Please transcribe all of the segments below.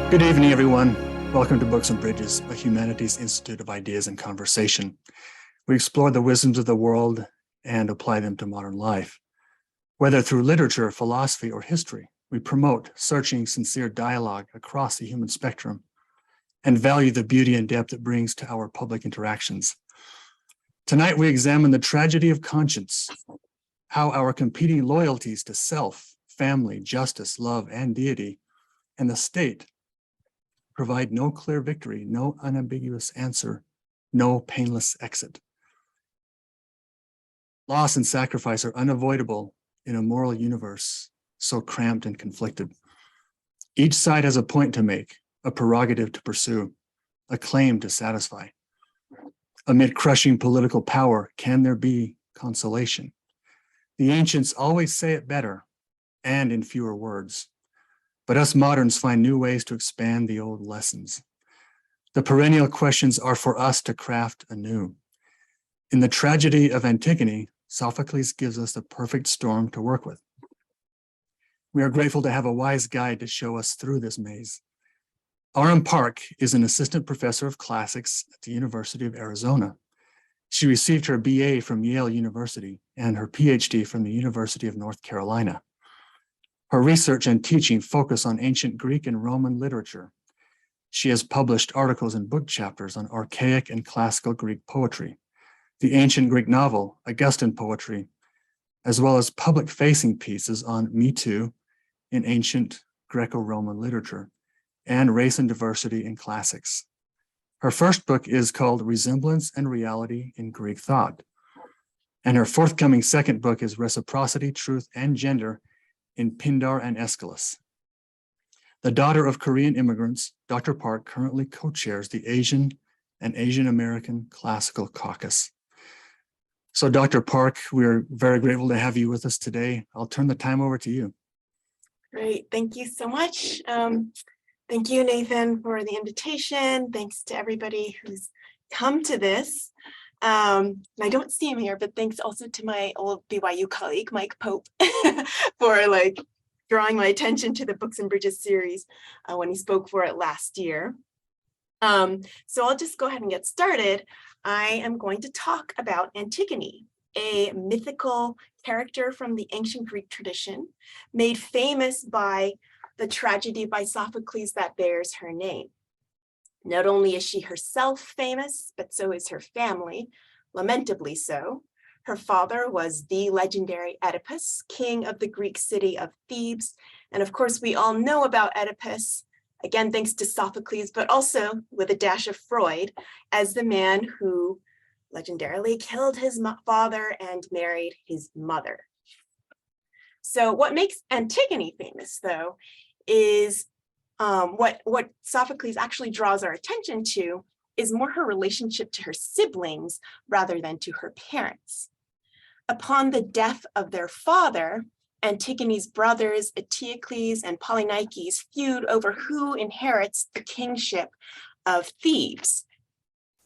Good evening, everyone. Welcome to Books and Bridges, a humanities institute of ideas and conversation. We explore the wisdoms of the world and apply them to modern life. Whether through literature, philosophy, or history, we promote searching, sincere dialogue across the human spectrum and value the beauty and depth it brings to our public interactions. Tonight, we examine the tragedy of conscience, how our competing loyalties to self, family, justice, love, and deity, and the state provide no clear victory, no unambiguous answer, no painless exit. Loss and sacrifice are unavoidable in a moral universe so cramped and conflicted. Each side has a point to make, a prerogative to pursue, a claim to satisfy. Amid crushing political power, can there be consolation? The ancients always say it better and in fewer words. But us moderns find new ways to expand the old lessons. The perennial questions are for us to craft anew. In the tragedy of Antigone, Sophocles gives us the perfect storm to work with. We are grateful to have a wise guide to show us through this maze. Arum Park is an assistant professor of classics at the University of Arizona. She received her BA from Yale University and her PhD from the University of North Carolina. Her research and teaching focus on ancient Greek and Roman literature. She has published articles and book chapters on archaic and classical Greek poetry, the ancient Greek novel, Augustan poetry, as well as public-facing pieces on Me Too in ancient Greco-Roman literature and race and diversity in classics. Her first book is called Resemblance and Reality in Greek Thought, and her forthcoming second book is Reciprocity, Truth, and Gender in Pindar and Aeschylus. The daughter of Korean immigrants, Dr. Park currently co-chairs the Asian and Asian American Classical Caucus. So Dr. Park, we're very grateful to have you with us today. I'll turn the time over to you. Great, thank you so much. Thank you, Nathan, for the invitation. Thanks to everybody who's come to this. I don't see him here, but thanks also to my old BYU colleague, Mike Pope, for drawing my attention to the Books and Bridges series when he spoke for it last year. So I'll just go ahead and get started. I am going to talk about Antigone, a mythical character from the ancient Greek tradition, made famous by the tragedy by Sophocles that bears her name. Not only is she herself famous, but so is her family, lamentably so. Her father was the legendary Oedipus, king of the Greek city of Thebes. And of course, we all know about Oedipus, again, thanks to Sophocles, but also with a dash of Freud, as the man who legendarily killed his father and married his mother. So what makes Antigone famous, though, is what Sophocles actually draws our attention to is more her relationship to her siblings rather than to her parents. Upon the death of their father, Antigone's brothers Eteocles and Polynices feud over who inherits the kingship of Thebes.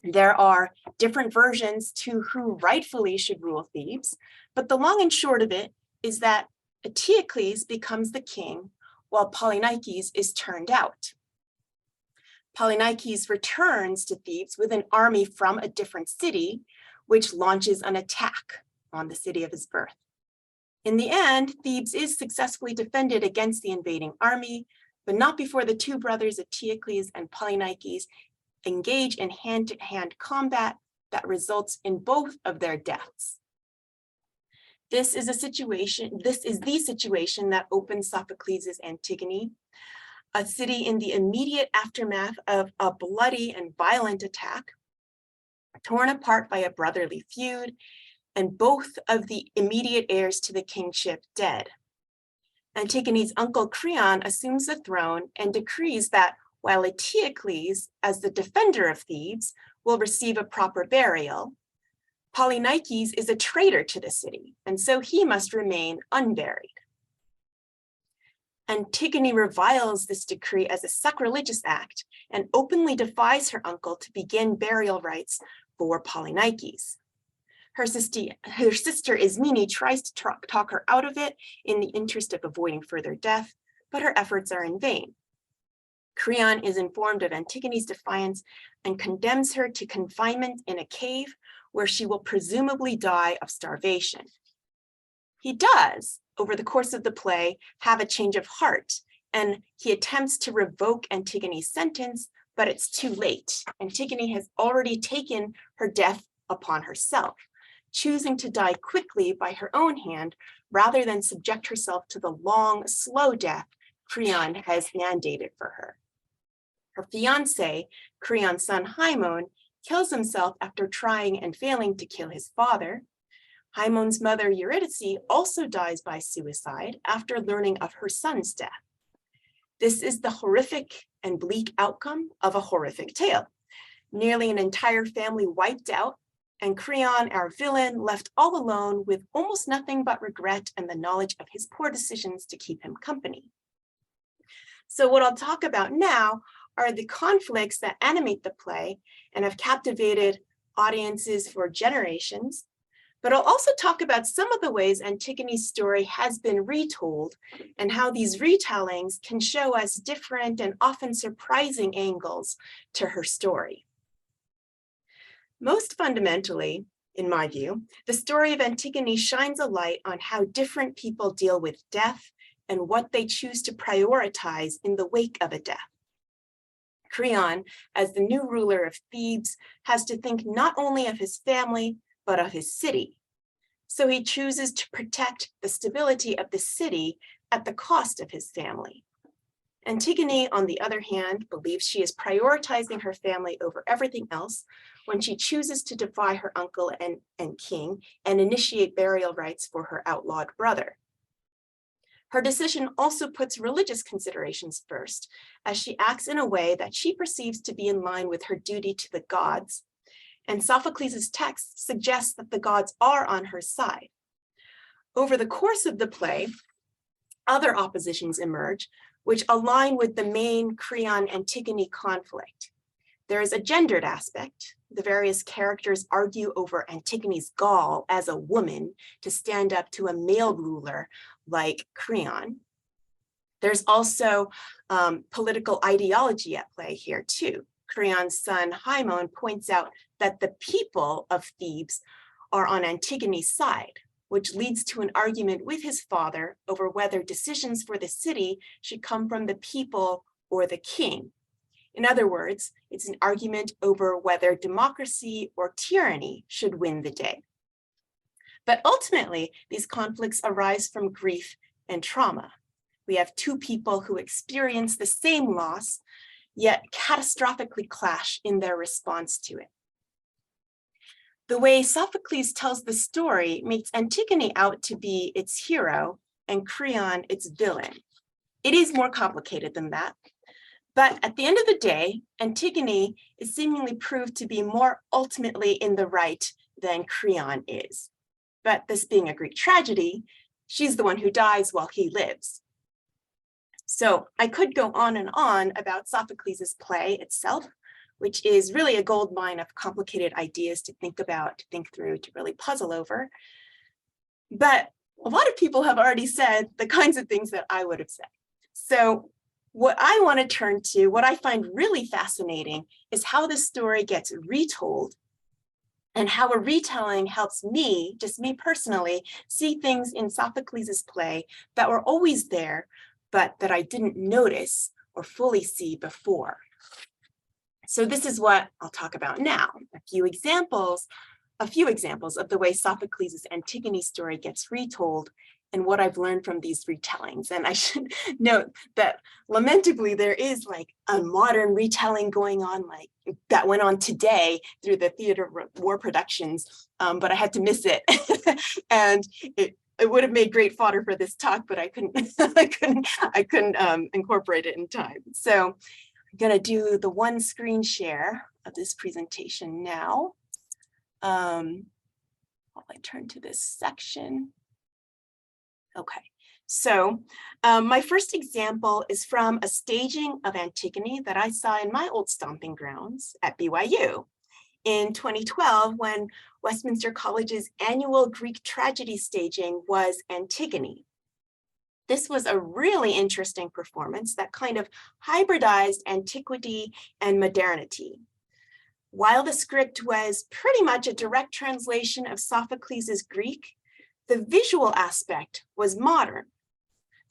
There are different versions to who rightfully should rule Thebes, but the long and short of it is that Eteocles becomes the king while Polynices is turned out. Polynices returns to Thebes with an army from a different city, which launches an attack on the city of his birth. In the end, Thebes is successfully defended against the invading army, but not before the two brothers Eteocles and Polynices engage in hand-to-hand combat that results in both of their deaths. This is the situation that opens Sophocles' Antigone, a city in the immediate aftermath of a bloody and violent attack, torn apart by a brotherly feud, and both of the immediate heirs to the kingship dead. Antigone's uncle Creon assumes the throne and decrees that while Eteocles, as the defender of Thebes, will receive a proper burial, Polynices is a traitor to the city, and so he must remain unburied. Antigone reviles this decree as a sacrilegious act and openly defies her uncle to begin burial rites for Polynices. Her sister Ismene tries to talk her out of it in the interest of avoiding further death, but her efforts are in vain. Creon is informed of Antigone's defiance and condemns her to confinement in a cave where she will presumably die of starvation. He does, over the course of the play, have a change of heart, and he attempts to revoke Antigone's sentence, but it's too late. Antigone has already taken her death upon herself, choosing to die quickly by her own hand rather than subject herself to the long, slow death Creon has mandated for her. Her fiancé, Creon's son Haemon, kills himself after trying and failing to kill his father. Haemon's mother, Eurydice, also dies by suicide after learning of her son's death. This is the horrific and bleak outcome of a horrific tale. Nearly an entire family wiped out, and Creon, our villain, left all alone with almost nothing but regret and the knowledge of his poor decisions to keep him company. So what I'll talk about now are the conflicts that animate the play and have captivated audiences for generations. But I'll also talk about some of the ways Antigone's story has been retold and how these retellings can show us different and often surprising angles to her story. Most fundamentally, in my view, the story of Antigone shines a light on how different people deal with death and what they choose to prioritize in the wake of a death. Creon, as the new ruler of Thebes, has to think not only of his family, but of his city. So he chooses to protect the stability of the city at the cost of his family. Antigone, on the other hand, believes she is prioritizing her family over everything else when she chooses to defy her uncle and king and initiate burial rites for her outlawed brother. Her decision also puts religious considerations first, as she acts in a way that she perceives to be in line with her duty to the gods, and Sophocles' text suggests that the gods are on her side. Over the course of the play, other oppositions emerge, which align with the main Creon-Antigone conflict. There is a gendered aspect. The various characters argue over Antigone's gall as a woman to stand up to a male ruler like Creon. There's also political ideology at play here too. Creon's son Haemon points out that the people of Thebes are on Antigone's side, which leads to an argument with his father over whether decisions for the city should come from the people or the king. In other words, it's an argument over whether democracy or tyranny should win the day. But ultimately, these conflicts arise from grief and trauma. We have two people who experience the same loss, yet catastrophically clash in their response to it. The way Sophocles tells the story makes Antigone out to be its hero and Creon its villain. It is more complicated than that. But at the end of the day, Antigone is seemingly proved to be more ultimately in the right than Creon is. But this being a Greek tragedy, she's the one who dies while he lives. So I could go on and on about Sophocles' play itself, which is really a gold mine of complicated ideas to think about, to think through, to really puzzle over. But a lot of people have already said the kinds of things that I would have said. So what I want to turn to, what I find really fascinating, is how this story gets retold and how a retelling helps me, just me personally, see things in Sophocles' play that were always there, but that I didn't notice or fully see before. So this is what I'll talk about now, a few examples of the way Sophocles' Antigone story gets retold and what I've learned from these retellings. And I should note that lamentably there is like a modern retelling going on, like that went on today through the Theater of War Productions, but I had to miss it. And it would have made great fodder for this talk, but I couldn't incorporate it in time. So I'm gonna do the one screen share of this presentation now. While I turn to this section. Okay, so my first example is from a staging of Antigone that I saw in my old stomping grounds at BYU in 2012 when Westminster College's annual Greek tragedy staging was Antigone. This was a really interesting performance that kind of hybridized antiquity and modernity. While the script was pretty much a direct translation of Sophocles' Greek, the visual aspect was modern.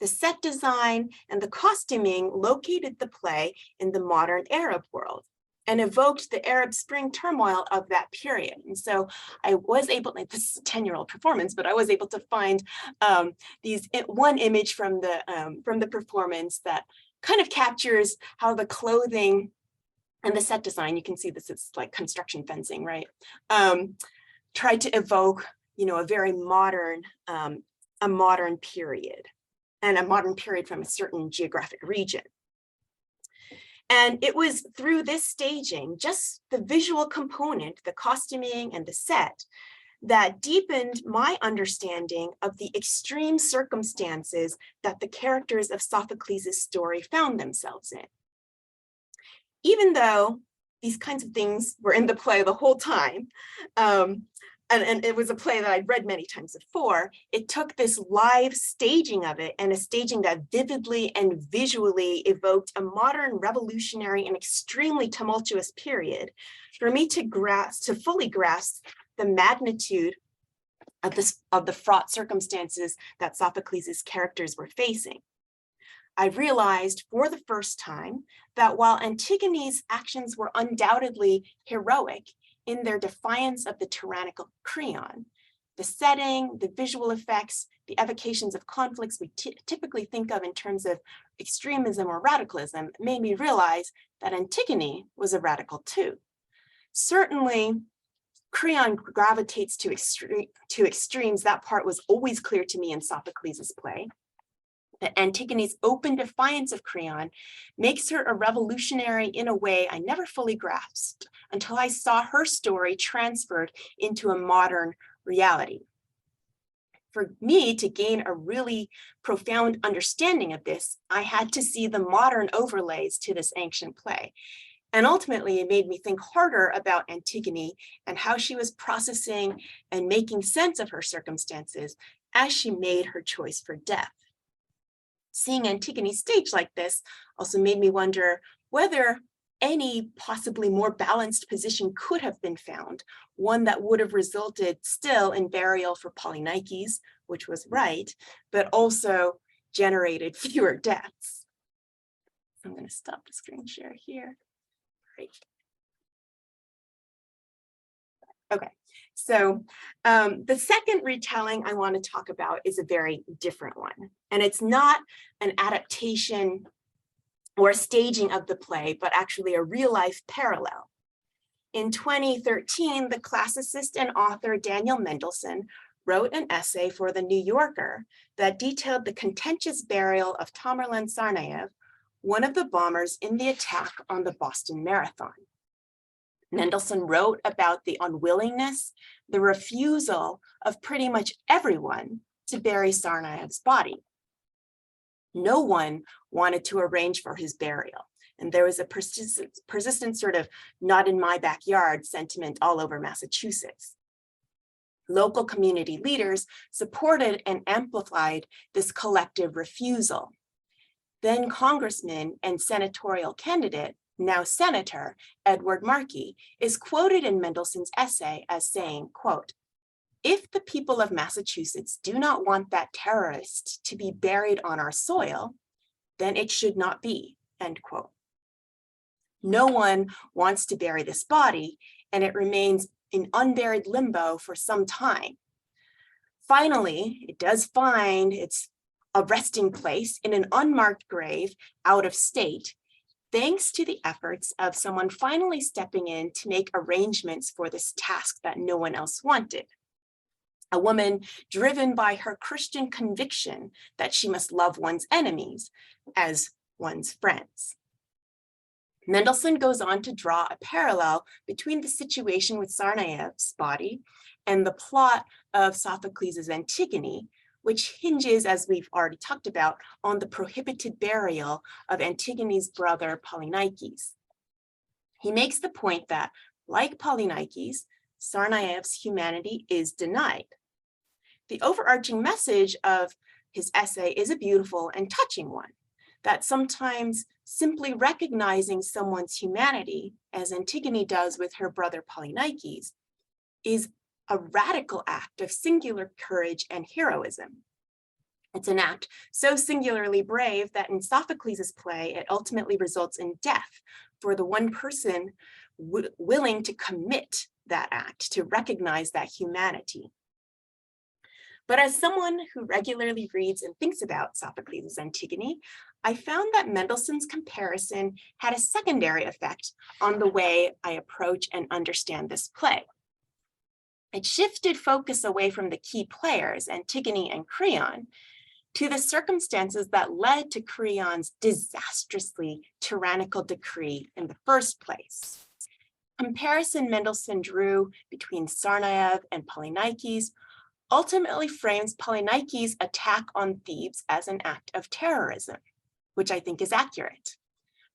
The set design and the costuming located the play in the modern Arab world and evoked the Arab Spring turmoil of that period. And so I was able, this is a 10-year-old performance, but I was able to find one image from the performance that kind of captures how the clothing and the set design, you can see this is like construction fencing, right? Tried to evoke, a very modern, a modern period, and a modern period from a certain geographic region. And it was through this staging, just the visual component, the costuming and the set, that deepened my understanding of the extreme circumstances that the characters of Sophocles' story found themselves in. Even though these kinds of things were in the play the whole time, and it was a play that I'd read many times before, it took this live staging of it, and a staging that vividly and visually evoked a modern, revolutionary, and extremely tumultuous period for me to fully grasp the magnitude of the fraught circumstances that Sophocles' characters were facing. I realized for the first time that while Antigone's actions were undoubtedly heroic in their defiance of the tyrannical Creon, the setting, the visual effects, the evocations of conflicts we typically think of in terms of extremism or radicalism made me realize that Antigone was a radical too. Certainly, Creon gravitates to extremes. That part was always clear to me in Sophocles' play. That Antigone's open defiance of Creon makes her a revolutionary in a way I never fully grasped until I saw her story transferred into a modern reality. For me to gain a really profound understanding of this, I had to see the modern overlays to this ancient play. And ultimately, it made me think harder about Antigone and how she was processing and making sense of her circumstances as she made her choice for death. Seeing Antigone staged like this also made me wonder whether any possibly more balanced position could have been found, one that would have resulted still in burial for Polynikes, which was right, but also generated fewer deaths. I'm going to stop the screen share here. Great. Okay, so the second retelling I want to talk about is a very different one. And it's not an adaptation or a staging of the play, but actually a real-life parallel. In 2013, the classicist and author Daniel Mendelsohn wrote an essay for The New Yorker that detailed the contentious burial of Tamerlan Tsarnaev, one of the bombers in the attack on the Boston Marathon. Mendelsohn wrote about the unwillingness, the refusal of pretty much everyone to bury Tsarnaev's body. No one wanted to arrange for his burial, and there was a persistent sort of not in my backyard sentiment all over Massachusetts. Local community leaders supported and amplified this collective refusal. Then Congressman and senatorial candidate, now Senator Edward Markey, is quoted in Mendelsohn's essay as saying, quote, "If the people of Massachusetts do not want that terrorist to be buried on our soil, then it should not be," end quote. No one wants to bury this body, and it remains in unburied limbo for some time. Finally, it does find its a resting place in an unmarked grave out of state, thanks to the efforts of someone finally stepping in to make arrangements for this task that no one else wanted. A woman driven by her Christian conviction that she must love one's enemies as one's friends. Mendelssohn goes on to draw a parallel between the situation with Tsarnaev's body and the plot of Sophocles' Antigone, which hinges, as we've already talked about, on the prohibited burial of Antigone's brother Polynikes. He makes the point that, like Polynikes, Tsarnaev's humanity is denied. The overarching message of his essay is a beautiful and touching one, that sometimes simply recognizing someone's humanity, as Antigone does with her brother Polynices, is a radical act of singular courage and heroism. It's an act so singularly brave that in Sophocles' play, it ultimately results in death for the one person willing to commit that act, to recognize that humanity. But as someone who regularly reads and thinks about Sophocles' Antigone, I found that Mendelssohn's comparison had a secondary effect on the way I approach and understand this play. It shifted focus away from the key players, Antigone and Creon, to the circumstances that led to Creon's disastrously tyrannical decree in the first place. Comparison Mendelssohn drew between Tsarnaev and Polynices ultimately frames Polynices' attack on Thebes as an act of terrorism, which I think is accurate.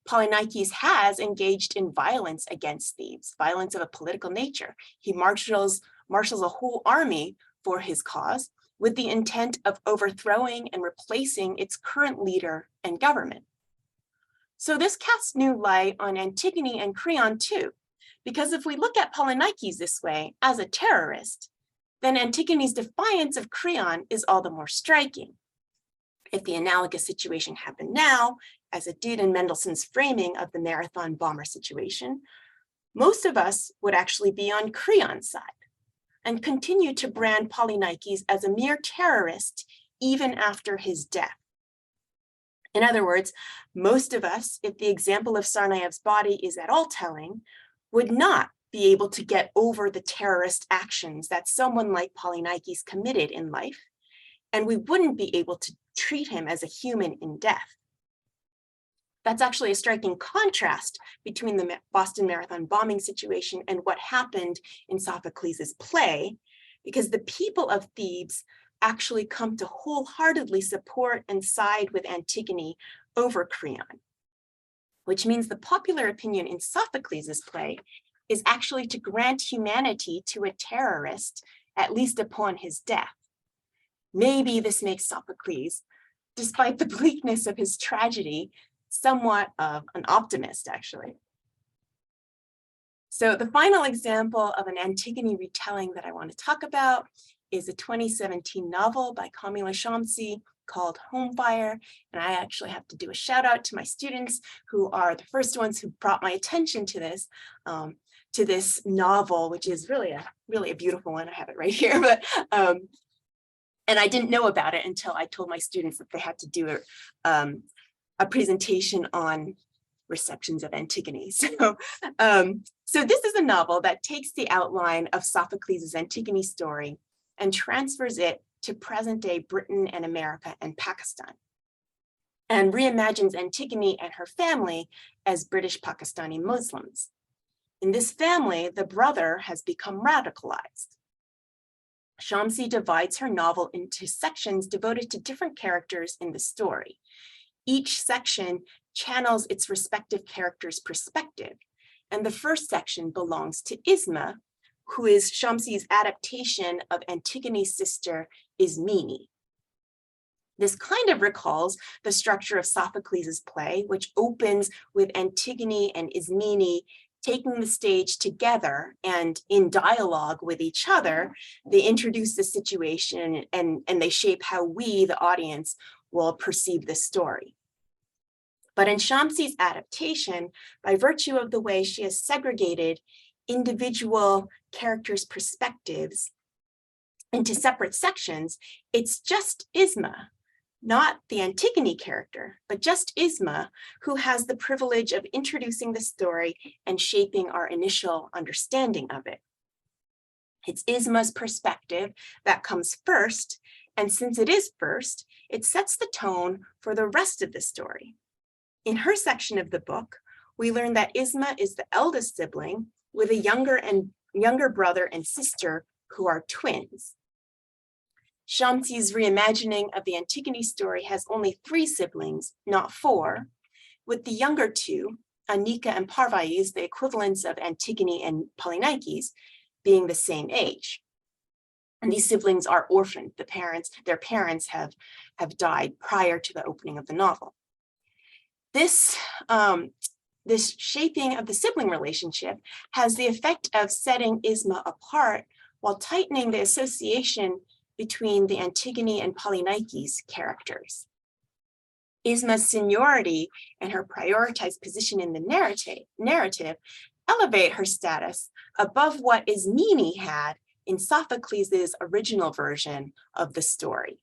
Polynices has engaged in violence against Thebes, violence of a political nature. He marshals a whole army for his cause with the intent of overthrowing and replacing its current leader and government. So this casts new light on Antigone and Creon too, because if we look at Polynices this way as a terrorist, then Antigone's defiance of Creon is all the more striking. If the analogous situation happened now, as it did in Mendelssohn's framing of the marathon bomber situation, most of us would actually be on Creon's side and continue to brand Polynices as a mere terrorist even after his death. In other words, most of us, if the example of Tsarnaev's body is at all telling, would not be able to get over the terrorist actions that someone like Polynices committed in life, and we wouldn't be able to treat him as a human in death. That's actually a striking contrast between the Boston Marathon bombing situation and what happened in Sophocles' play, because the people of Thebes actually come to wholeheartedly support and side with Antigone over Creon, which means the popular opinion in Sophocles' play is actually to grant humanity to a terrorist, at least upon his death. Maybe this makes Sophocles, despite the bleakness of his tragedy, somewhat of an optimist, actually. So the final example of an Antigone retelling that I want to talk about is a 2017 novel by Camila Shamsi called Home Fire. And I actually have to do a shout out to my students who are the first ones who brought my attention to this novel, which is really a beautiful one. I have it right here, but and I didn't know about it until I told my students that they had to do a presentation on receptions of Antigone. So this is a novel that takes the outline of Sophocles' Antigone story and transfers it to present-day Britain and America and Pakistan, and reimagines Antigone and her family as British Pakistani Muslims. In this family, the brother has become radicalized. Shamsi divides her novel into sections devoted to different characters in the story. Each section channels its respective character's perspective, and the first section belongs to Isma, who is Shamsi's adaptation of Antigone's sister Ismene. This kind of recalls the structure of Sophocles' play, which opens with Antigone and Ismene taking the stage together and in dialogue with each other. They introduce the situation and they shape how we, the audience, will perceive this story. But in Shamsi's adaptation, by virtue of the way she has segregated individual characters' perspectives into separate sections, it's just Isma, not the Antigone character, but just Isma, who has the privilege of introducing the story and shaping our initial understanding of it. It's Isma's perspective that comes first, and since it is first, it sets the tone for the rest of the story. In her section of the book, we learn that Isma is the eldest sibling with a younger brother and sister who are twins. Shamsi's reimagining of the Antigone story has only 3 siblings, not 4, with the younger 2, Anika and Parvais, the equivalents of Antigone and Polynices, being the same age. And these siblings are orphaned. Their parents have died prior to the opening of the novel. This shaping of the sibling relationship has the effect of setting Isma apart while tightening the association between the Antigone and Polynices characters. Isma's seniority and her prioritized position in the narrative elevate her status above what Ismene had in Sophocles' original version of the story.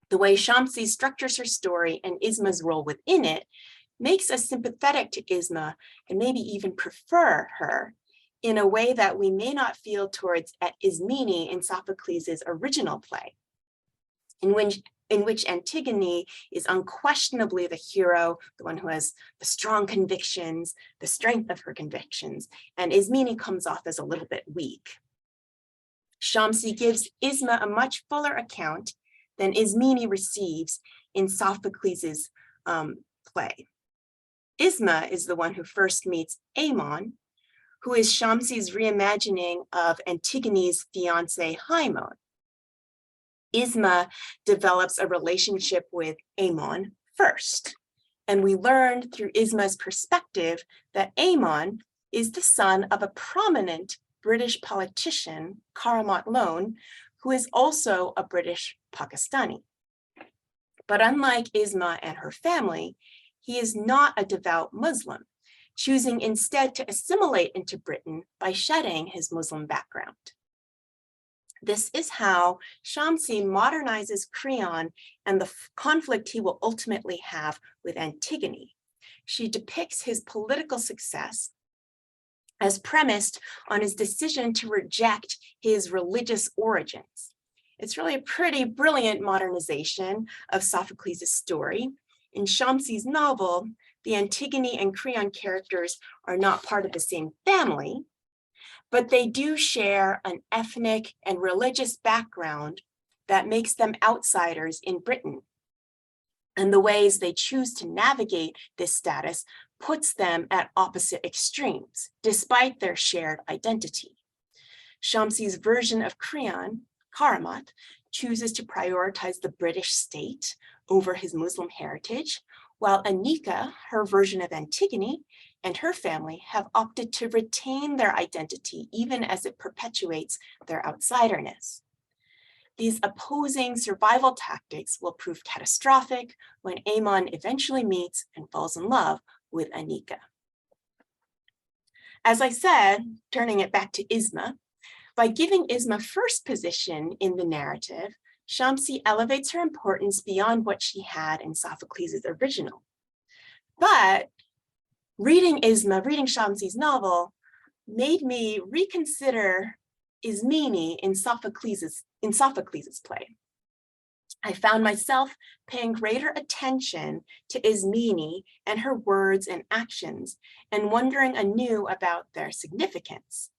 The way Shamsi structures her story and Isma's role within it makes us sympathetic to Isma and maybe even prefer her in a way that we may not feel towards Ismene in Sophocles' original play, in which Antigone is unquestionably the hero, the one who has the strong convictions, the strength of her convictions, and Ismene comes off as a little bit weak. Shamsi gives Isma a much fuller account than Ismene receives in Sophocles' play. Isma is the one who first meets Aemon, who is Shamsi's reimagining of Antigone's fiancé Haemon. Isma develops a relationship with Aemon first, and we learned through Isma's perspective that Aemon is the son of a prominent British politician, Karamat Lone, who is also a British Pakistani. But unlike Isma and her family, he is not a devout Muslim, choosing instead to assimilate into Britain by shedding his Muslim background. This is how Shamsi modernizes Creon and the conflict he will ultimately have with Antigone. She depicts his political success as premised on his decision to reject his religious origins. It's really a pretty brilliant modernization of Sophocles' story. In Shamsi's novel, the Antigone and Creon characters are not part of the same family, but they do share an ethnic and religious background that makes them outsiders in Britain. And the ways they choose to navigate this status puts them at opposite extremes, despite their shared identity. Shamsi's version of Creon, Karamat, chooses to prioritize the British state over his Muslim heritage, while Anika, her version of Antigone, and her family have opted to retain their identity even as it perpetuates their outsiderness. These opposing survival tactics will prove catastrophic when Aemon eventually meets and falls in love with Anika. As I said, turning it back to Isma, by giving Isma first position in the narrative, Shamsi elevates her importance beyond what she had in Sophocles' original. But reading Shamsi's novel made me reconsider Ismene in Sophocles' play. I found myself paying greater attention to Ismene and her words and actions and wondering anew about their significance.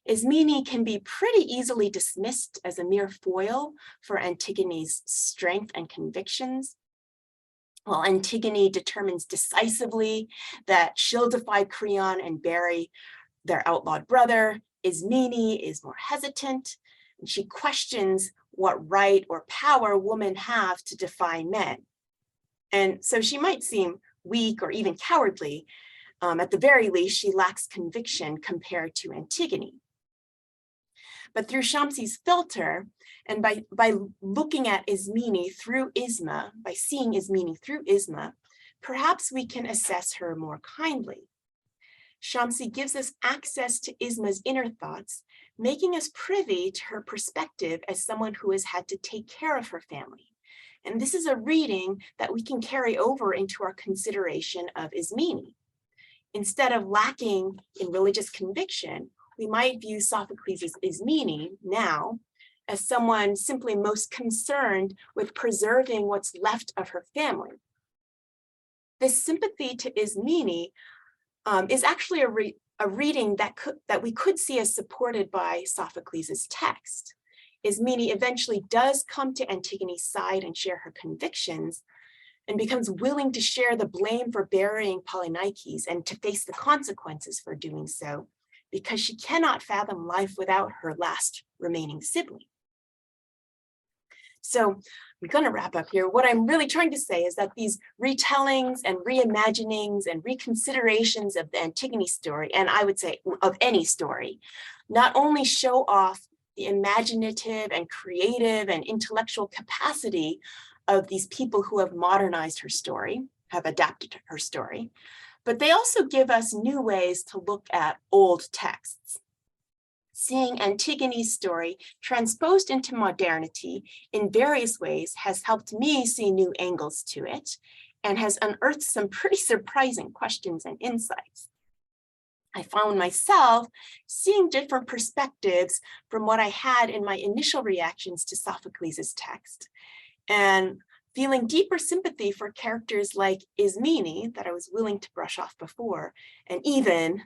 Ismene can be pretty easily dismissed as a mere foil for Antigone's strength and convictions. While Antigone determines decisively that she'll defy Creon and bury their outlawed brother, Ismene is more hesitant, and she questions what right or power women have to defy men. And so she might seem weak or even cowardly. At the very least, she lacks conviction compared to Antigone. But through Shamsi's filter, and by looking at Ismene through Isma, by seeing Ismene through Isma, perhaps we can assess her more kindly. Shamsi gives us access to Isma's inner thoughts, making us privy to her perspective as someone who has had to take care of her family. And this is a reading that we can carry over into our consideration of Ismene. Instead of lacking in religious conviction, we might view Sophocles' Ismene now as someone simply most concerned with preserving what's left of her family. This sympathy to Ismene is actually a reading that we could see as supported by Sophocles' text. Ismene eventually does come to Antigone's side and share her convictions, and becomes willing to share the blame for burying Polynices and to face the consequences for doing so, because she cannot fathom life without her last remaining sibling. So I'm going to wrap up here. What I'm really trying to say is that these retellings and reimaginings and reconsiderations of the Antigone story, and I would say of any story, not only show off the imaginative and creative and intellectual capacity of these people who have modernized her story, have adapted her story, but they also give us new ways to look at old texts. Seeing Antigone's story transposed into modernity in various ways has helped me see new angles to it and has unearthed some pretty surprising questions and insights. I found myself seeing different perspectives from what I had in my initial reactions to Sophocles' text, and feeling deeper sympathy for characters like Ismene that I was willing to brush off before, and even,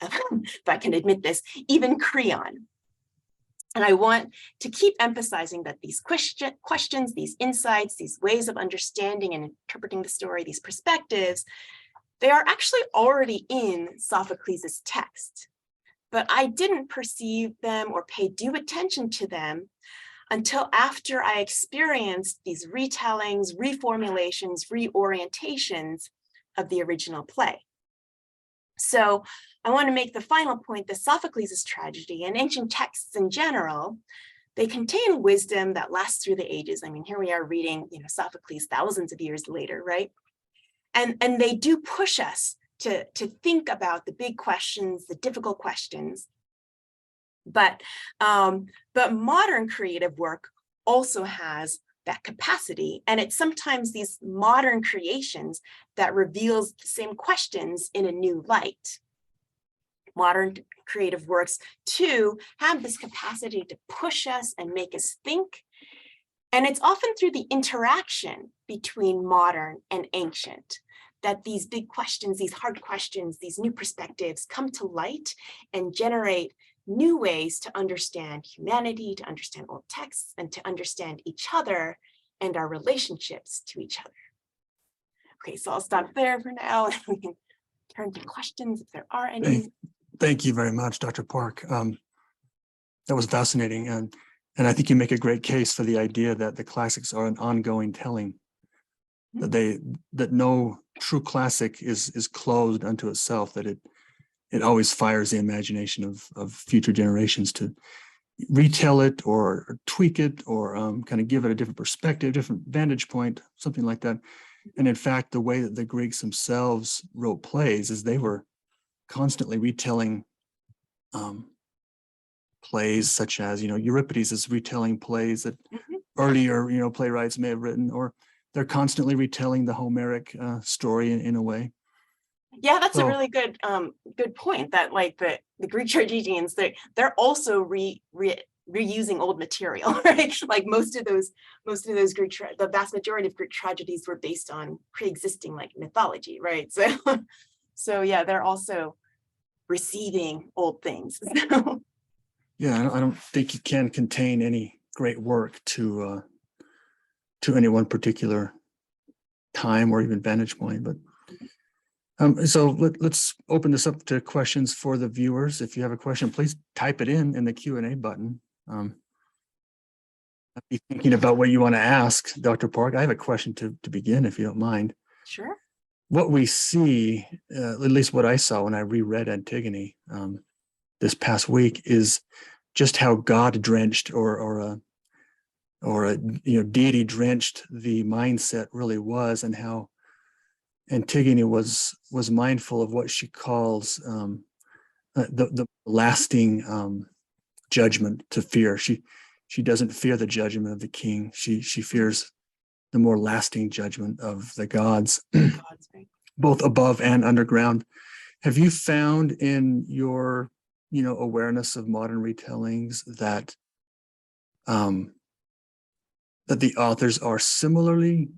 if I can admit this, even Creon. And I want to keep emphasizing that these questions, these insights, these ways of understanding and interpreting the story, these perspectives, they are actually already in Sophocles' text, but I didn't perceive them or pay due attention to them until after I experienced these retellings, reformulations, reorientations of the original play. So I want to make the final point that Sophocles' tragedy and ancient texts in general, they contain wisdom that lasts through the ages. I mean, here we are reading, Sophocles thousands of years later, right? And they do push us to think about the big questions, the difficult questions. But modern creative work also has that capacity, and it's sometimes these modern creations that reveals the same questions in a new light. Modern creative works too have this capacity to push us and make us think, and it's often through the interaction between modern and ancient that these big questions, these hard questions, these new perspectives come to light and generate new ways to understand humanity, to understand old texts, and to understand each other and our relationships to each other. Okay, so I'll stop there for now, and we can turn to questions if there are any. Thank you very much, Dr. Park. That was fascinating, and I think you make a great case for the idea that the classics are an ongoing telling, that no true classic is closed unto itself, that it always fires the imagination of future generations to retell it or tweak it or kind of give it a different perspective, different vantage point, something like that. And in fact, the way that the Greeks themselves wrote plays is they were constantly retelling plays such as, Euripides is retelling plays that earlier, playwrights may have written, or they're constantly retelling the Homeric story in a way. Yeah, that's a really good point, that like the Greek tragedians, they're also reusing old material, right? Like most of those Greek, the vast majority of Greek tragedies were based on pre-existing like mythology, right? So yeah, they're also receiving old things. Yeah, I don't think you can contain any great work to any one particular time or even vantage point, but so let's open this up to questions for the viewers. If you have a question, please type it in the Q&A button. I'll be thinking about what you want to ask, Dr. Park. I have a question to begin, if you don't mind. Sure. What we see, at least what I saw when I reread Antigone this past week, is just how God-drenched or a deity-drenched the mindset really was, and how Antigone was mindful of what she calls the lasting judgment to fear. She doesn't fear the judgment of the king. She fears the more lasting judgment of the gods, both above and underground. Have you found in your awareness of modern retellings that that the authors are similarly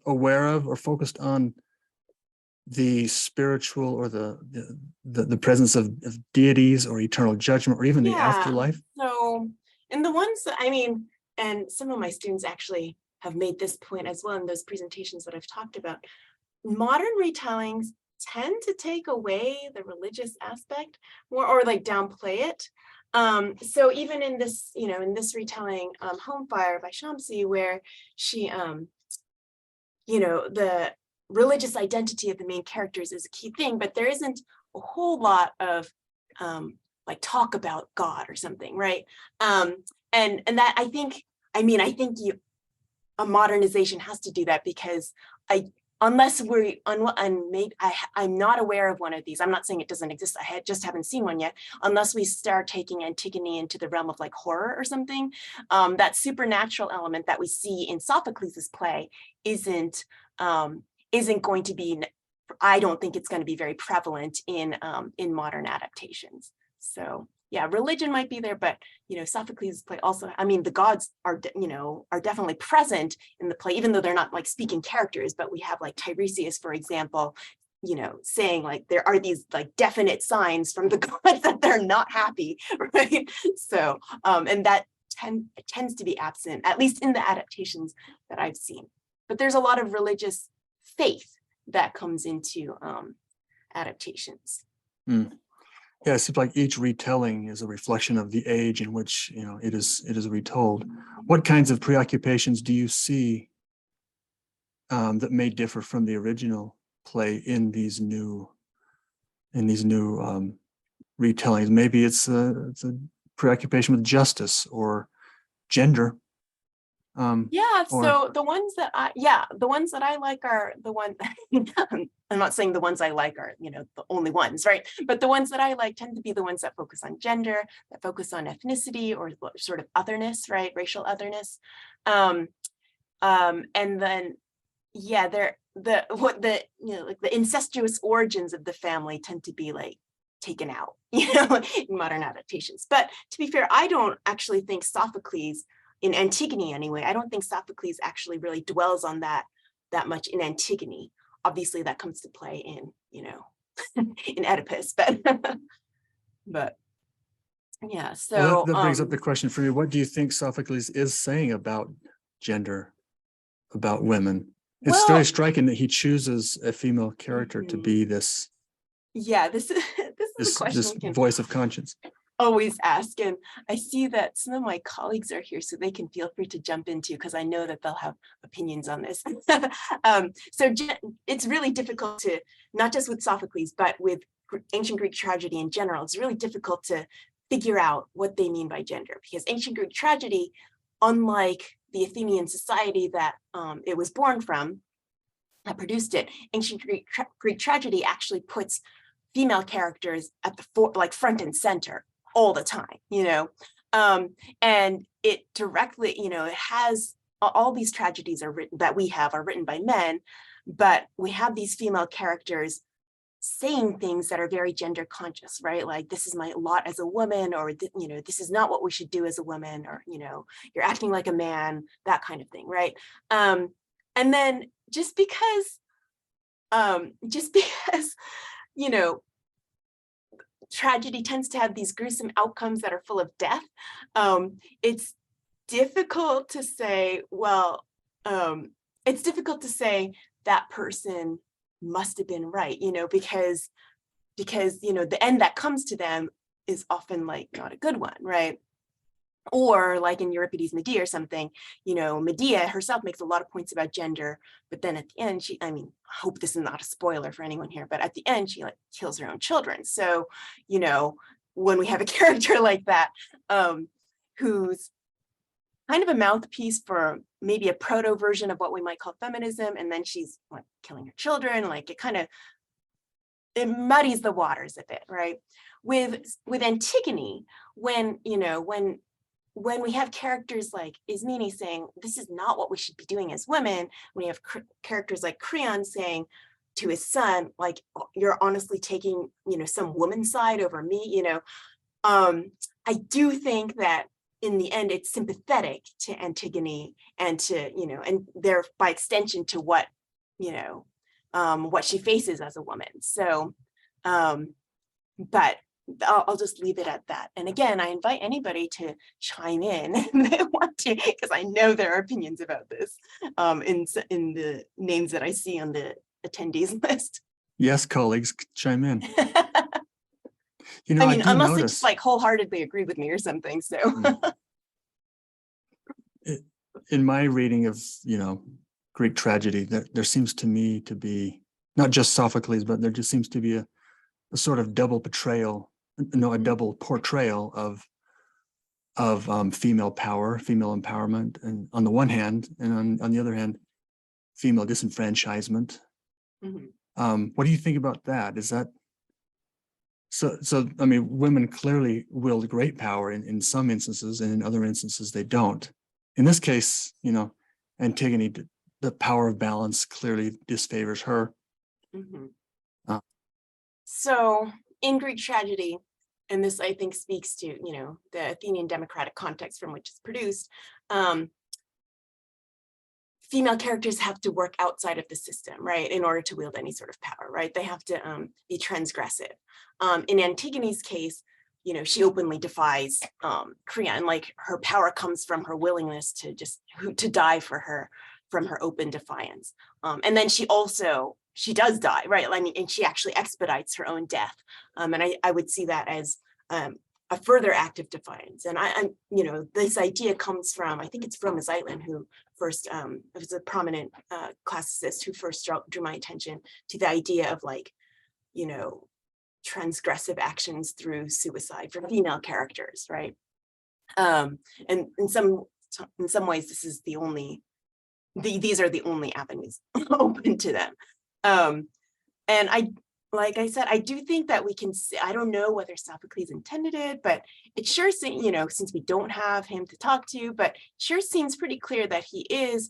aware of or focused on the spiritual or the presence of deities or eternal judgment or even the afterlife? So in the ones that, and some of my students actually have made this point as well in those presentations that I've talked about, modern retellings tend to take away the religious aspect more, or like downplay it. So even in this, in this retelling, Home Fire by Shamsi, where she, the religious identity of the main characters is a key thing, but there isn't a whole lot of like talk about God or something, right? And that I think a modernization has to do that, because unless I'm not aware of one of these. I'm not saying it doesn't exist. I just haven't seen one yet. Unless we start taking Antigone into the realm of like horror or something, that supernatural element that we see in Sophocles' play isn't going to be. I don't think it's going to be very prevalent in modern adaptations. So yeah, religion might be there, but Sophocles' play also, the gods are definitely present in the play, even though they're not like speaking characters. But we have like Tiresias, for example, saying like there are these like definite signs from the gods that they're not happy, right? So and that tends to be absent, at least in the adaptations that I've seen. But there's a lot of religious faith that comes into adaptations. Yeah, it seems like each retelling is a reflection of the age in which it is retold. What kinds of preoccupations do you see that may differ from the original play in these new retellings? Maybe it's a preoccupation with justice or gender. So the ones that I like are the one. I'm not saying the ones I like are the only ones, right? But the ones that I like tend to be the ones that focus on gender, that focus on ethnicity or sort of otherness, right? Racial otherness. And then they're like the incestuous origins of the family tend to be like taken out, in modern adaptations. But to be fair, I don't actually think Sophocles, in Antigone anyway, I don't think Sophocles actually really dwells on that much in Antigone. Obviously that comes to play in, in Oedipus, but yeah, so. Well, that brings up the question for you. What do you think Sophocles is saying about gender, about women? It's very striking that he chooses a female character to be this. Yeah, this is a question this voice of conscience. Always ask, and I see that some of my colleagues are here, so they can feel free to jump into, because I know that they'll have opinions on this. So it's really difficult to, not just with Sophocles, but with ancient Greek tragedy in general, it's really difficult to figure out what they mean by gender, because ancient Greek tragedy, unlike the Athenian society that it was born from, that produced it, ancient Greek tragedy actually puts female characters at the front and center all the time, and it directly, it has all these tragedies are written by men, but we have these female characters saying things that are very gender conscious, right? Like, this is my lot as a woman, or this is not what we should do as a woman, or you're acting like a man, that kind of thing, right? And then just because tragedy tends to have these gruesome outcomes that are full of death, it's difficult to say, that person must have been right, because the end that comes to them is often like not a good one, right? Or like in Euripides' Medea or something, Medea herself makes a lot of points about gender, but then at the end, I hope this is not a spoiler for anyone here, but at the end, she like kills her own children. So, when we have a character like that, who's kind of a mouthpiece for maybe a proto version of what we might call feminism, and then she's like killing her children, like it muddies the waters a bit, right? With Antigone, when we have characters like Ismene saying, this is not what we should be doing as women, when you have characters like Creon saying to his son, like, you're honestly taking, some woman's side over me, I do think that in the end, it's sympathetic to Antigone and to, and there by extension to what she faces as a woman. So, but I'll just leave it at that. And again, I invite anybody to chime in if they want to, because I know there are opinions about this in the names that I see on the attendees list. Yes, colleagues, chime in. I I mean, do unless they notice just like wholeheartedly agree with me or something. So in my reading of, Greek tragedy, there seems to me to be not just Sophocles, but there just seems to be a sort of double portrayal, a double portrayal of female power, female empowerment, and on the one hand, and on the other hand, female disenfranchisement. What do you think about that? Is that so? I mean, women clearly wield great power in some instances, and in other instances they don't. In this case, Antigone, the power of balance clearly disfavors her. So in Greek tragedy, and this I think speaks to the Athenian democratic context from which it's produced, female characters have to work outside of the system, right, in order to wield any sort of power, right? They have to be transgressive. In Antigone's case, she openly defies Creon. Like, her power comes from her willingness to die from her open defiance. And then she does die, right? I mean, and she actually expedites her own death. And I would see that as a further act of defiance. And this idea comes from, I think it's from Zeitlin, who first, was a prominent classicist who first drew my attention to the idea of transgressive actions through suicide for female characters, right? And in some ways, this is these are the only avenues open to them. And like I said, I do think that we can see, I don't know whether Sophocles intended it, but it sure seems, since we don't have him to talk to, but it sure seems pretty clear that he is,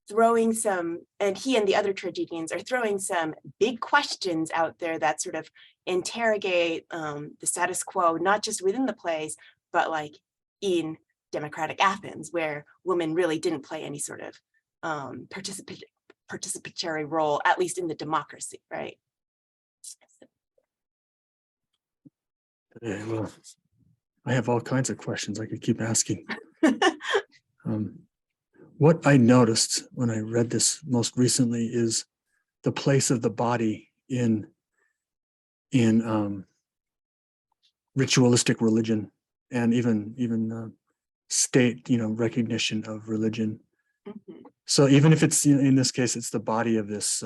throwing some, and he and the other tragedians are throwing some big questions out there that sort of interrogate the status quo, not just within the plays, but like in democratic Athens, where women really didn't play any sort of participatory role, at least in the democracy, right? Yeah, well, I have all kinds of questions I could keep asking. What I noticed when I read this most recently is the place of the body in ritualistic religion, and even state recognition of religion. So even if it's in this case it's the body of this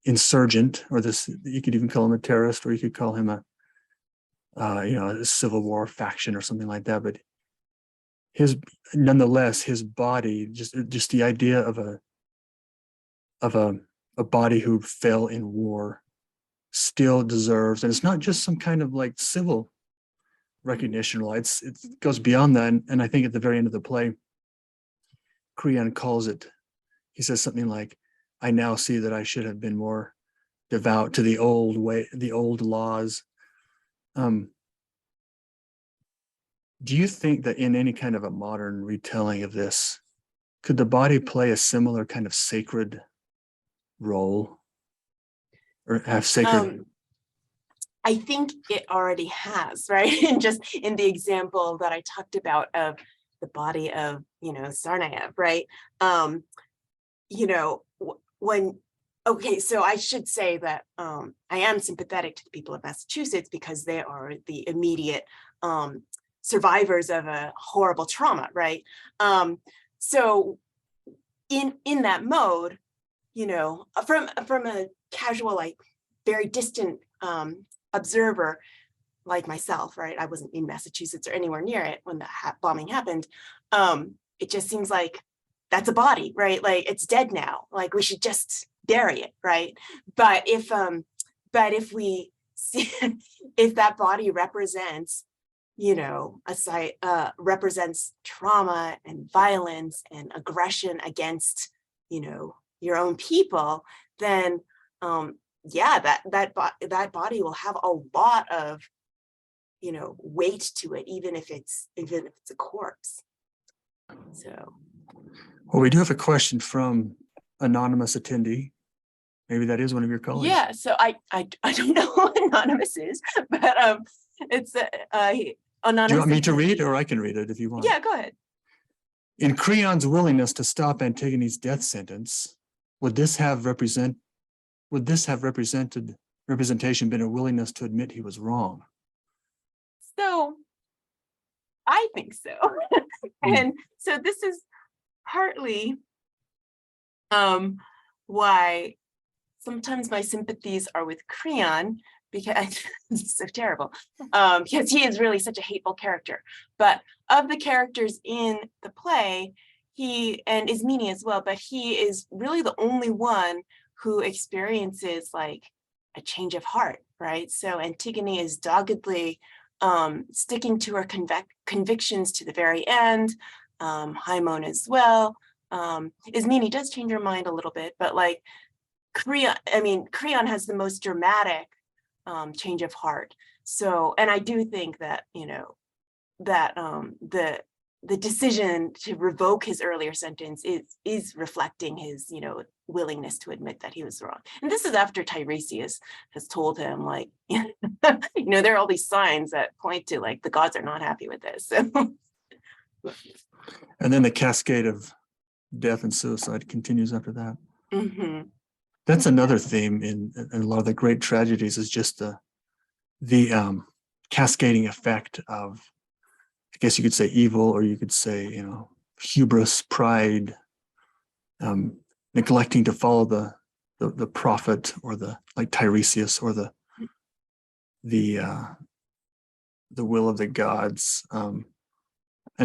insurgent, or this, you could even call him a terrorist, or you could call him a civil war faction or something like that, but nonetheless his body, just the idea of a body who fell in war still deserves, and it's not just some kind of like civil recognition, it goes beyond that. And I think at the very end of the play, Creon calls it, he says something like, I now see that I should have been more devout to the old way, the old laws. Do you think that in any kind of a modern retelling of this, could the body play a similar kind of sacred role, or have sacred? I think it already has, right? And just in the example that I talked about of the body of, Tsarnaev, right? So I should say that I am sympathetic to the people of Massachusetts, because they are the immediate survivors of a horrible trauma, right? So in that mode, from a casual, like very distant observer like myself, right? I wasn't in Massachusetts or anywhere near it when the bombing happened. It just seems like that's a body, right? Like, it's dead now. Like, we should just bury it, right? But if we see, if that body represents, a site, represents trauma and violence and aggression against, your own people, then that body will have a lot of weight to it, even if it's a corpse. So, Well, we do have a question from anonymous attendee. Maybe that is one of your colleagues. yeah, so I don't know who anonymous is, but it's anonymous. Do you want me to read, or I can read it if you want? Yeah, go ahead. In Creon's willingness to stop Antigone's death sentence, would this have represented would this have representation been a willingness to admit he was wrong? So I think so. And so this is partly why sometimes my sympathies are with Creon, because it's so terrible, because he is really such a hateful character. But of the characters in the play, and Ismene as well, but he is really the only one who experiences like a change of heart, right? So Antigone is doggedly sticking to her convictions to the very end. Haimon as well. Ismene does change her mind a little bit, but like Creon has the most dramatic change of heart. So, and I do think that, that the decision to revoke his earlier sentence is reflecting his, willingness to admit that he was wrong. And this is after Tiresias has told him, like, there are all these signs that point to like the gods are not happy with this. So. And then the cascade of death and suicide continues after that. Mm-hmm. That's another theme in a lot of the great tragedies, is just the cascading effect of, I guess you could say, evil, or you could say, hubris, pride, neglecting to follow the prophet, or like Tiresias, or the will of the gods, and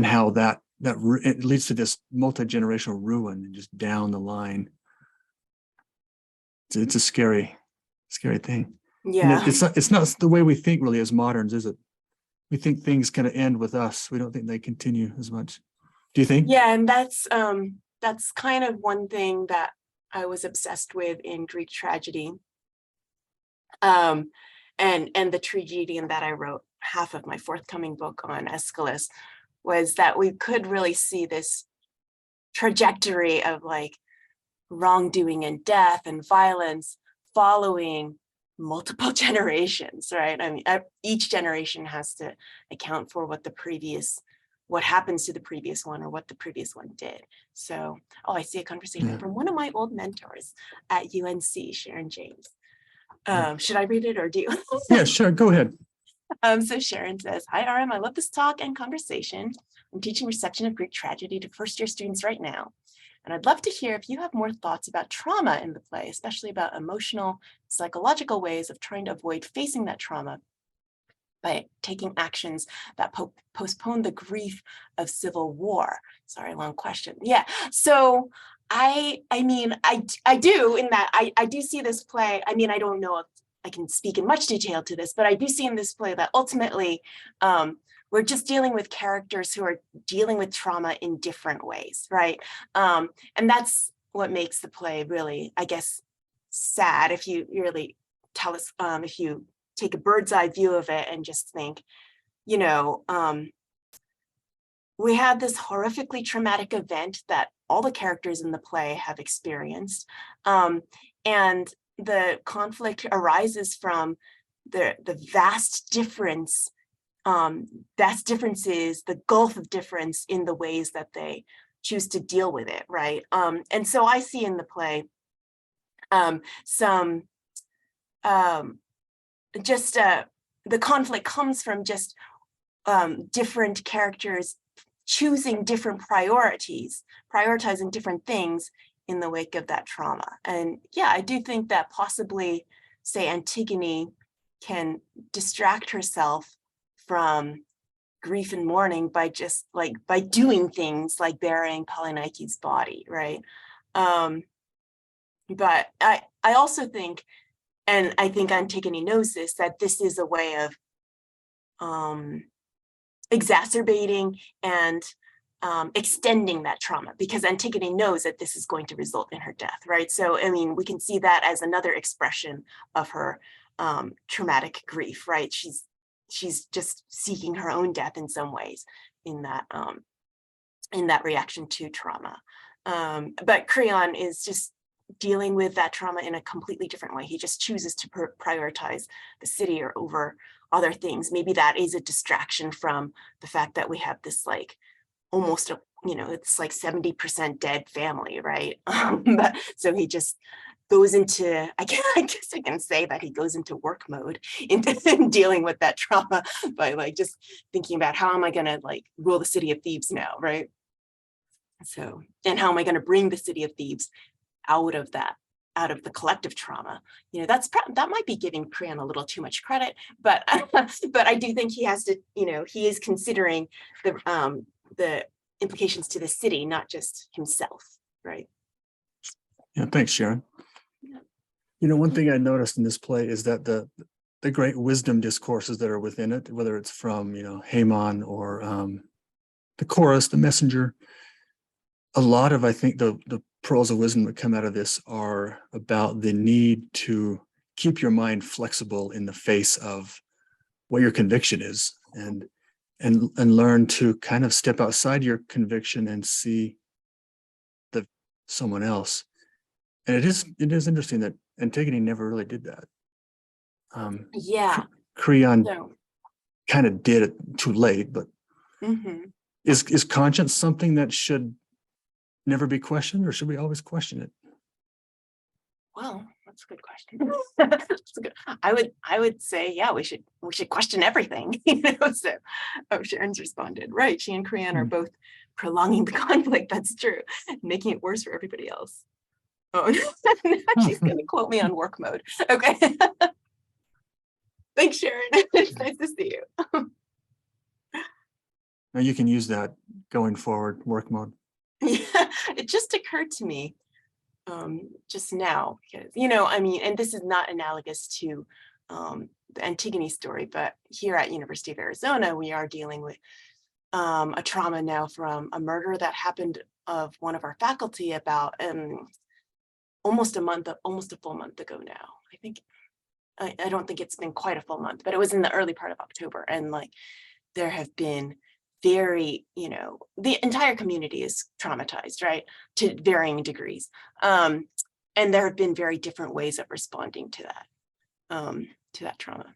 how that it leads to this multi-generational ruin and just down the line. It's a scary thing. Yeah. And it's not the way we think really as moderns, is it? We think things kind of end with us. We don't think they continue as much. Do you think? Yeah, and that's kind of one thing that I was obsessed with in Greek tragedy. And the tragedian that I wrote, half of my forthcoming book on Aeschylus, was that we could really see this trajectory of like wrongdoing and death and violence following multiple generations, right? I mean, each generation has to account for what happens to the previous one, or what the previous one did. So, I see a conversation from one of my old mentors at UNC, Sharon James. Should I read it, or do you? Yeah, sure. Go ahead. So Sharon says, "Hi, Arum. I love this talk and conversation. I'm teaching reception of Greek tragedy to first-year students right now. And I'd love to hear if you have more thoughts about trauma in the play, especially about emotional, psychological ways of trying to avoid facing that trauma by taking actions that postpone the grief of civil war." Sorry, long question. Yeah, so I do, in that I do see this play. I mean, I don't know if I can speak in much detail to this, but I do see in this play that ultimately we're just dealing with characters who are dealing with trauma in different ways, right? And that's what makes the play really, I guess, sad. If you really tell us, if you take a bird's eye view of it and just think, we had this horrifically traumatic event that all the characters in the play have experienced. And the conflict arises from the vast differences, the gulf of difference in the ways that they choose to deal with it, right? And so I see in the play the conflict comes from just different characters choosing different priorities, prioritizing different things in the wake of that trauma. And yeah, I do think that possibly, say, Antigone can distract herself from grief and mourning by just by doing things like burying Polynike's body, right? But I also think, and I think Antigone knows this, that this is a way of exacerbating and extending that trauma, because Antigone knows that this is going to result in her death, right? So, I mean, we can see that as another expression of her traumatic grief, right? She's just seeking her own death in some ways in that reaction to trauma. But Creon is just dealing with that trauma in a completely different way. He just chooses to prioritize the city or over other things. Maybe that is a distraction from the fact that we have this almost it's like 70% dead family, right? But so he just goes into, I guess I can say that he goes into work mode in dealing with that trauma by like just thinking about how am I going to like rule the city of Thebes now, right? So, and how am I going to bring the city of Thebes out of that, out of the collective trauma? You know, that might be giving Creon a little too much credit, but but I do think he has to, you know, he is considering the implications to the city, not just himself, right? Yeah, thanks, Sharon. Yeah. You know, one thing I noticed in this play is that the great wisdom discourses that are within it, whether it's from, you know, Haemon or the chorus, the messenger, a lot of, I think, the pearls of wisdom that come out of this are about the need to keep your mind flexible in the face of what your conviction is, and learn to kind of step outside your conviction and see someone else. And it is interesting that Antigone never really did that. Yeah. Creon So, kind of did it too late, but is conscience something that should never be questioned, or should we always question it? well, that's a good question. That's a good, I would say, yeah, we should question everything. You know, so Sharon's responded, right? She and Creon are both prolonging the conflict. That's true, making it worse for everybody else. Oh, she's going to quote me on work mode. Okay. Thanks, Sharon. It's nice to see you. Now you can use that going forward, work mode. Yeah, it just occurred to me just now, because, you know, I mean, and this is not analogous to the Antigone story, but here at University of Arizona, we are dealing with a trauma now from a murder that happened of one of our faculty about almost a full month ago now. I think, I don't think it's been quite a full month, but it was in the early part of October. And like, there have been very, you know, the entire community is traumatized, right? To varying degrees. And there have been very different ways of responding to that trauma.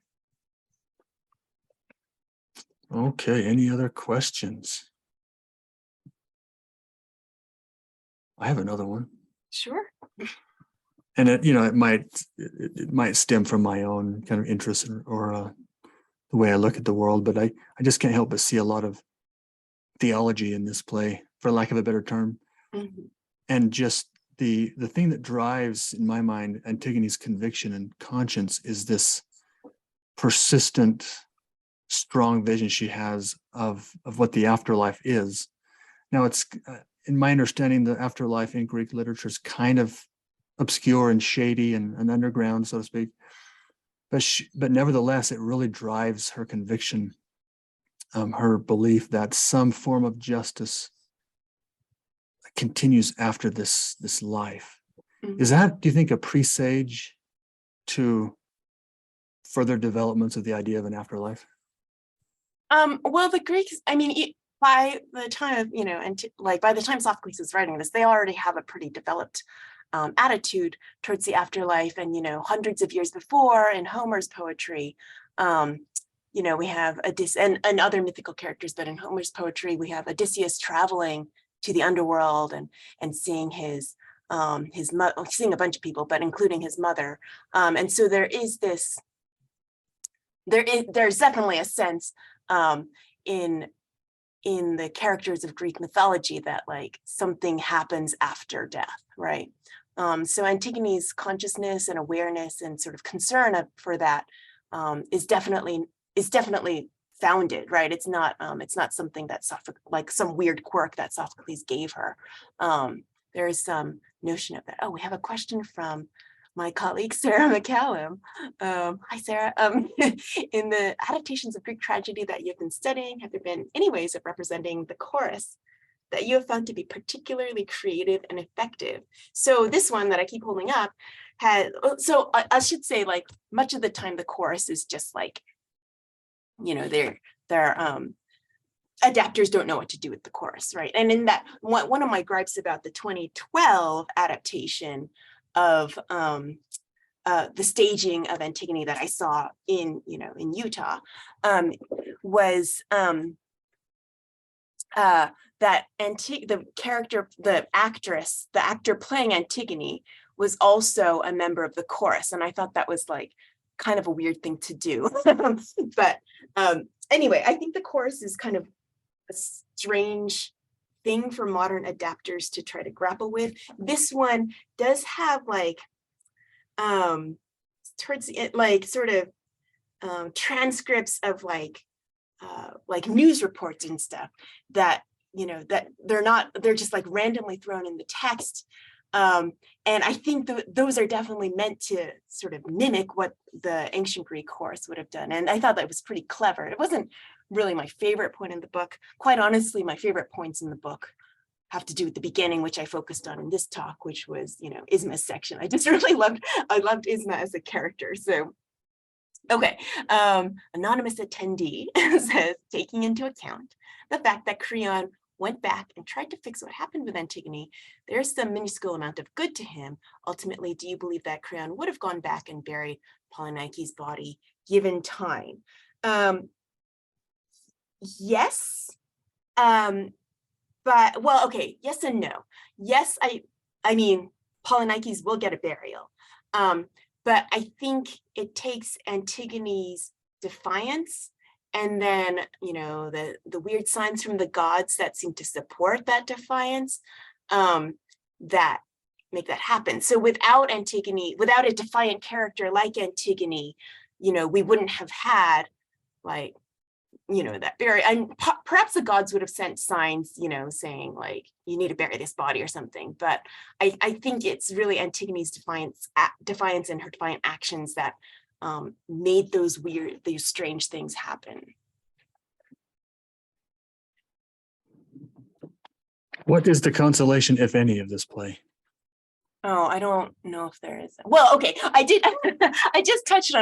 Okay, any other questions? I have another one. Sure. And it, you know, it might stem from my own kind of interest or the way I look at the world, but I just can't help but see a lot of theology in this play, for lack of a better term. And just the thing that drives, in my mind, Antigone's conviction and conscience is this persistent, strong vision she has of what the afterlife is. Now, it's in my understanding, the afterlife in Greek literature is kind of obscure and shady and underground, so to speak. But nevertheless, it really drives her conviction, her belief that some form of justice continues after this life. Is that, do you think, a presage to further developments of the idea of an afterlife? Well, the Greeks, I mean, by the time of, you know, and like by the time Sophocles is writing this, they already have a pretty developed attitude towards the afterlife. And, you know, hundreds of years before in Homer's poetry, you know, we have and other mythical characters, but in Homer's poetry, we have Odysseus traveling to the underworld and seeing his mother, seeing a bunch of people, but including his mother. And so there is this, there's definitely a sense in the characters of Greek mythology that like something happens after death, right? So Antigone's consciousness and awareness and sort of concern for that is definitely founded, right? It's not something that like some weird quirk that Sophocles gave her. There is some notion of that. Oh, we have a question from my colleague, Sarah McCallum. Hi, Sarah. In the adaptations of Greek tragedy that you've been studying, have there been any ways of representing the chorus that you have found to be particularly creative and effective? So this one that I keep holding up had, so I should say, like, much of the time the chorus is just like, you know, their adapters don't know what to do with the chorus, right? And in that, one of my gripes about the 2012 adaptation of the staging of Antigone that I saw in Utah was that the actor playing Antigone was also a member of the chorus. And I thought that was like kind of a weird thing to do. But anyway, I think the chorus is kind of a strange thing for modern adapters to try to grapple with. This one does have like towards the end, like sort of transcripts of like news reports and stuff that, you know, that they're just like randomly thrown in the text. And I think those are definitely meant to sort of mimic what the ancient Greek chorus would have done. And I thought that was pretty clever. It wasn't really my favorite point in the book. Quite honestly, my favorite points in the book have to do with the beginning, which I focused on in this talk, which was, you know, Isma's section. I just really loved Isma as a character. So, okay, anonymous attendee says, taking into account the fact that Creon went back and tried to fix what happened with Antigone, there's some minuscule amount of good to him. Ultimately, do you believe that Creon would have gone back and buried Polynice's body given time? Yes, but well, okay, yes and no. Yes, I mean, Polynices will get a burial, but I think it takes Antigone's defiance and then, you know, the weird signs from the gods that seem to support that defiance, that make that happen. So without Antigone, without a defiant character like Antigone, you know, we wouldn't have had like, you know, that bury, and perhaps the gods would have sent signs, you know, saying like, you need to bury this body or something. But I think it's really Antigone's defiance and her defiant actions that made those strange things happen. What is the consolation, if any, of this play? Oh, I don't know if there is. Well, okay, I did touch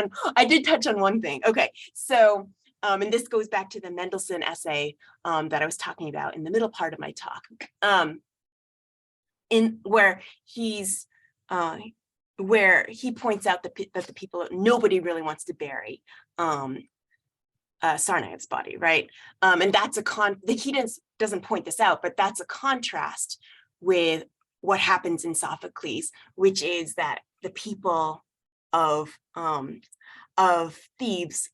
on one thing. Okay, so and this goes back to the Mendelssohn essay that I was talking about in the middle part of my talk, in where he points out that the people, nobody really wants to bury Sarnaev's body, right? And that's he doesn't point this out, but that's a contrast with what happens in Sophocles, which is that the people of Thebes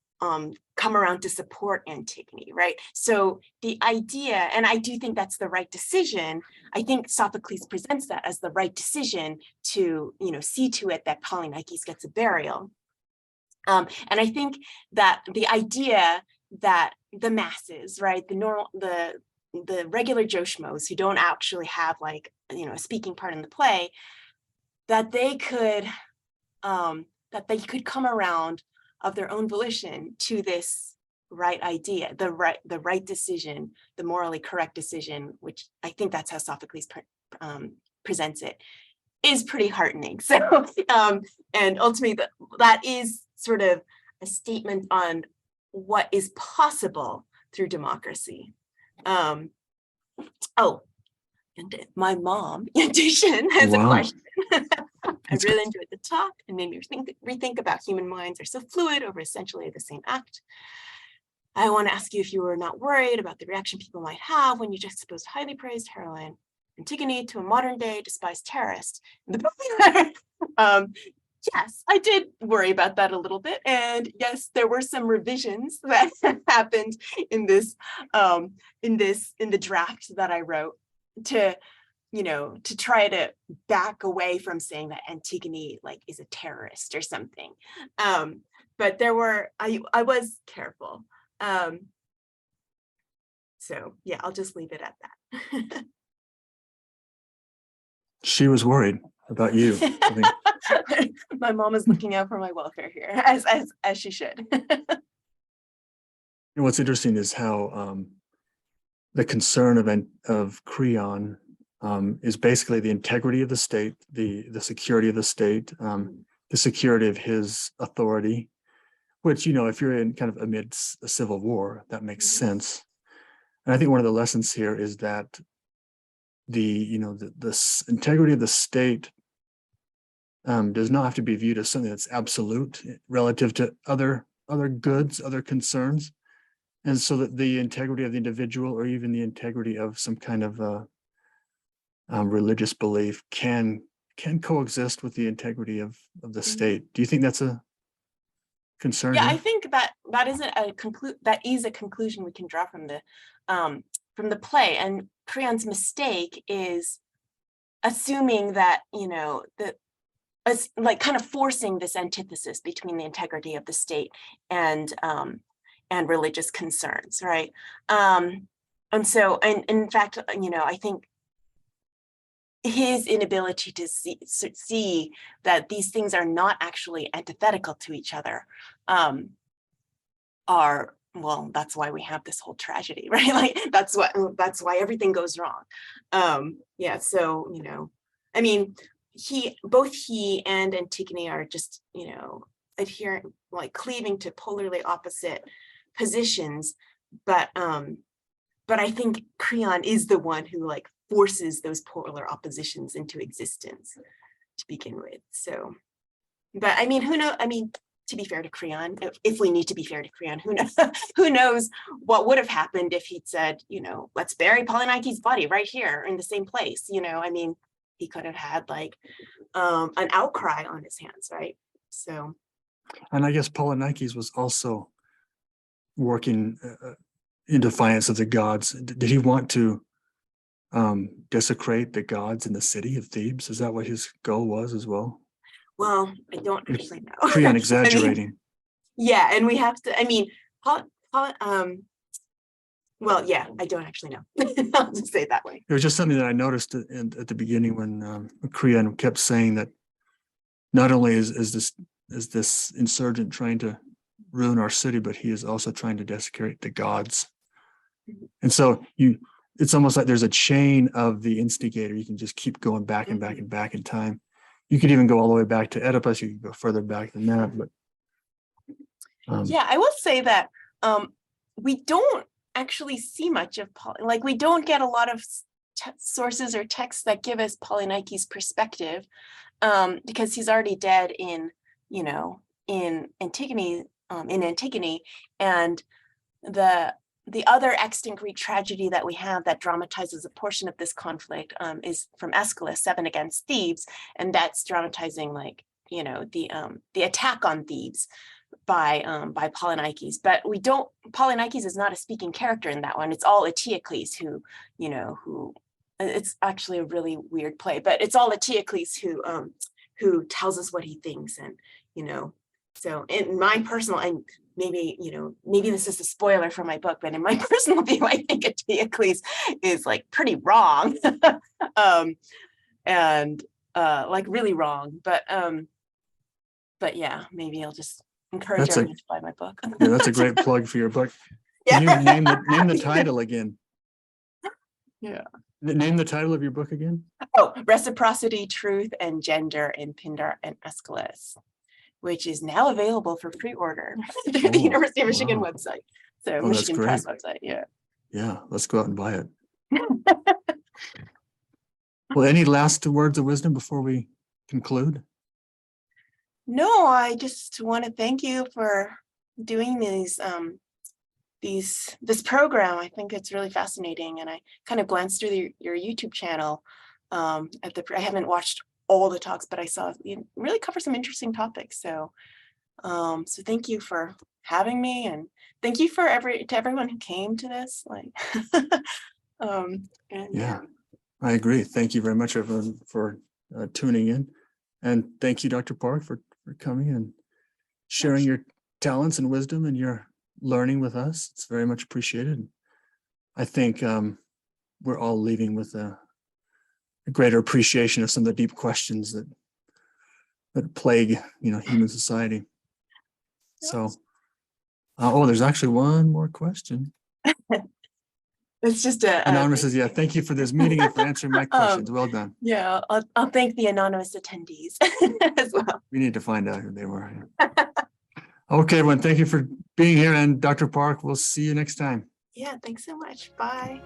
come around to support Antigone, right? So the idea, and I do think that's the right decision. I think Sophocles presents that as the right decision to, you know, see to it that Polynices gets a burial. And I think that the idea that the masses, right, the regular Joe Schmoes who don't actually have like, you know, a speaking part in the play, that they could come around of their own volition to this right idea, the right decision, the morally correct decision, which I think that's how Sophocles presents it, is pretty heartening. So, and ultimately that is sort of a statement on what is possible through democracy. Oh, and my mom, in addition, has a question. I really enjoyed the talk and made me rethink about human minds are so fluid over essentially the same act. I want to ask you if you were not worried about the reaction people might have when you juxtaposed highly praised heroine Antigone to a modern day despised terrorist. Yes, I did worry about that a little bit. And yes, there were some revisions that happened in this, in the draft that I wrote to, you know, to try to back away from saying that Antigone like is a terrorist or something. But there were, I was careful. So yeah, I'll just leave it at that. She was worried about you. I think. My mom is looking out for my welfare here, as she should. What's interesting is how the concern of Creon is basically the integrity of the state, the security of the state, the security of his authority, which, you know, if you're in kind of amidst a civil war, that makes sense. And I think one of the lessons here is that the integrity of the state does not have to be viewed as something that's absolute relative to other goods, other concerns. And so that the integrity of the individual or even the integrity of some kind of religious belief can can coexist with the integrity of the state. Do you think that's a concern? Yeah, here? I think that is a conclusion we can draw from the play. And Creon's mistake is assuming that, as like kind of forcing this antithesis between the integrity of the state and religious concerns, right? And so, and in fact, I think his inability to see that these things are not actually antithetical to each other well, that's why we have this whole tragedy, right? Like that's why everything goes wrong. Yeah, so I mean, both he and Antigone are just adherent, like cleaving to polarly opposite positions, but I think Creon is the one who like forces those polar oppositions into existence to begin with. So, but I mean, who knows? I mean, to be fair to Creon, if we need to be fair to Creon, who knows? Who knows what would have happened if he'd said, let's bury Polynices' body right here in the same place. I mean, he could have had like an outcry on his hands, right? So, and I guess Polynices was also working in defiance of the gods. Did he want to desecrate the gods in the city of Thebes? Is that what his goal was as well? Well, I don't actually know. Creon exaggerating. I mean, yeah, and we have to. I mean, well, yeah, I don't actually know. I'll just say it that way. It was just something that I noticed at the beginning when Creon kept saying that not only is this insurgent trying to ruin our city, but he is also trying to desecrate the gods. And so it's almost like there's a chain of the instigator. You can just keep going back and back and back in time. You could even go all the way back to Oedipus. You could go further back than that. But yeah, I will say that we don't actually see much of like we don't get a lot of sources or texts that give us Polynices' perspective because he's already dead in Antigone, and the other extant Greek tragedy that we have that dramatizes a portion of this conflict is from Aeschylus, 7 against Thebes, and that's dramatizing like the attack on Thebes by Polynices. But Polynices is not a speaking character in that one. It's all Eteocles who it's actually a really weird play, but it's all Eteocles who tells us what he thinks, and so in my personal, and maybe this is a spoiler for my book, but in my personal view, I think Eteocles is like pretty wrong, and like really wrong. But yeah, maybe I'll just encourage everyone to buy my book. Yeah, that's a great plug for your book. Yeah. Can you name the title again? Yeah. Name the title of your book again. Oh, Reciprocity, Truth, and Gender in Pindar and Aeschylus, which is now available for pre-order through the University of Michigan website. So Michigan Press website, yeah. Yeah, let's go out and buy it. Well, any last words of wisdom before we conclude? No, I just want to thank you for doing this program. I think it's really fascinating, and I kind of glanced through your YouTube channel. I haven't watched all the talks, but I saw you really cover some interesting topics. So thank you for having me, and thank you to everyone who came to this. Like, yeah, I agree. Thank you very much, everyone, for tuning in, and thank you, Dr. Park, for coming and sharing your talents and wisdom and your learning with us. It's very much appreciated. I think we're all leaving with a greater appreciation of some of the deep questions that plague human society. So there's actually one more question. It's just Anonymous says, yeah, thank you for this meeting and for answering my questions. Well done. Yeah, I'll thank the anonymous attendees as well. We need to find out who they were. Okay, everyone, thank you for being here. And Dr. Park, we'll see you next time. Yeah, thanks so much. Bye.